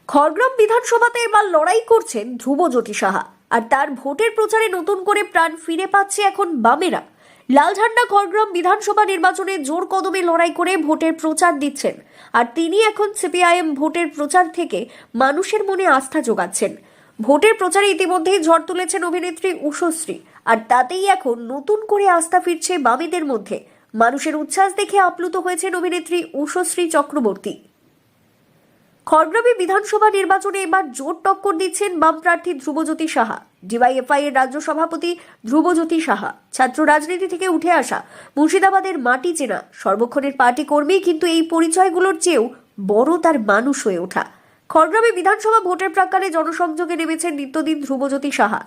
খড়গ্রাম বিধানসভাতে এবার লড়াই করছেন ধ্রুবজ্যোতি সাহা, আর তার ভোটের প্রচারে নতুন করে প্রাণ ফিরে পাচ্ছে এখন বামেরা। লাল ঝান্ডা খড়গ্রাম বিধানসভা নির্বাচনে জোর কদমে লড়াই করে ভোটের প্রচার দিচ্ছেন, আর তিনি এখন সিপিআইএম ভোটের প্রচার থেকে মানুষের মনে আস্থা জোগাচ্ছেন। ভোটের প্রচারে ইতিমধ্যেই ঝড় তুলেছেন অভিনেত্রী উষশ্রী, আর তাতেই এখন নতুন করে আস্থা ফিরছে বামেদের মধ্যে। মানুষের উচ্ছ্বাস দেখে আপ্লুত হয়েছেন অভিনেত্রী উষশ্রী চক্রবর্তী। খড়গ্রামে বিধানসভা নির্বাচনে এবার জোর টক্কর দিচ্ছেন বাম প্রার্থী ধ্রুবজ্যোতি সাহা। ডিওয়াইএফআই এর রাজ্য সভাপতি ধ্রুবজ্যোতি সাহা ছাত্র রাজনীতি থেকে উঠে আসা, মুর্শিদাবাদের মাটি চেনা সর্বক্ষণের পার্টি কর্মী, কিন্তু এই পরিচয়গুলোর চেয়েও বড় তার মানুষ হয়ে ওঠা। খড়গ্রামে বিধানসভা ভোটের প্রাক্কালে জনসংযোগে নেমেছেন নিত্যদিন ধ্রুবজ্যোতি সাহা।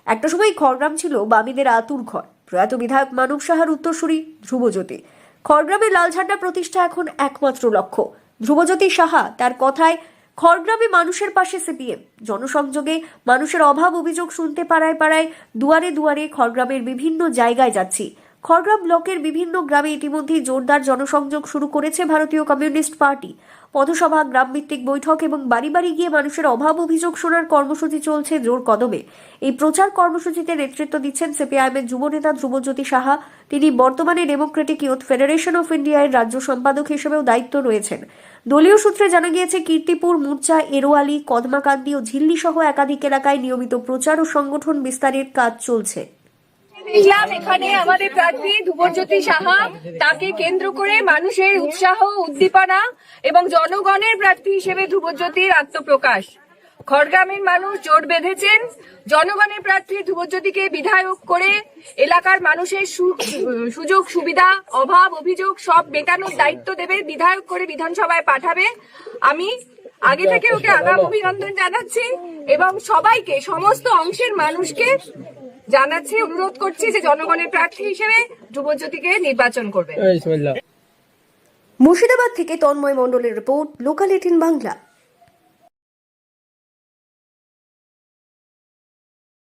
একটা সময় খড়গ্রাম ছিল বামীদের আতুর ঘর। প্রয়াত বিধায়ক মানব সাহার উত্তরসূরি ধ্রুবজ্যোতি। খড়গ্রামে লাল ঝান্ডা প্রতিষ্ঠা এখন একমাত্র লক্ষ্য। ধ্রুবজ্যোতি সাহা তার কথায়, খড়গ্রামে মানুষের পাশে সিপিএম। জনসংযোগে মানুষের অভাব অভিযোগ শুনতে পাড়ায় পাড়ায়, দুয়ারে দুয়ারে খড়গ্রামের বিভিন্ন জায়গায় যাচ্ছি। খড়গ্রাম ব্লকের বিভিন্ন গ্রামে ইতিমধ্যেই জোরদার জনসংযোগ শুরু করেছে ভারতীয় কমিউনিস্ট পার্টি। পথসভা, গ্রামভিত্তিক বৈঠক এবং বাড়ি বাড়ি গিয়ে মানুষের অভাব অভিযোগ শোনার কর্মসূচি চলছে জোর কদমে। এই প্রচার কর্মসূচিতে নেতৃত্ব দিচ্ছেন সিপিআইএমের যুব নেতা ধ্রুবজ্যোতি সাহা। তিনি বর্তমানে Democratic youth federation of India এর রাজ্য সম্পাদক হিসেবেও দায়িত্ব রয়েছেন। দলীয় সূত্রে জানা গিয়েছে, কীর্তিপুর, মুরচা, এরোয়ালি, কদমাকান্দি ও ঝিল্লি সহ একাধিক এলাকায় নিয়মিত প্রচার ও সংগঠন বিস্তারের কাজ চলছে। দেখলাম এখানে আমাদের প্রার্থী ধ্রুবজ্যোতি সাহা, তাকে কেন্দ্র করে মানুষের উৎসাহ, উদ্দীপনা এবং জনগণের প্রার্থী হিসেবে ধ্রুবজ্যোতির আত্মপ্রকাশ। খড়গ্রামের মানুষ জোট বেঁধেছেন জনগণের প্রার্থী ধ্রুবজ্যোতিকে বিধায়ক করে এলাকার মানুষের সুযোগ সুবিধা, অভাব অভিযোগ সব মেটানোর দায়িত্ব দেবে, বিধায়ক করে বিধানসভায় পাঠাবে। আমি আগে থেকে ওকে আগাম অভিনন্দন জানাচ্ছি এবং সবাইকে, সমস্ত অংশের মানুষকে জানাচ্ছি, অনুরোধ করছি যে জনগণের প্রার্থী হিসেবে ধ্রুবজ্যোতিকে নির্বাচন করবে। মুর্শিদাবাদ থেকে তন্ময় মণ্ডলের রিপোর্ট, লোকাল 18 বাংলা।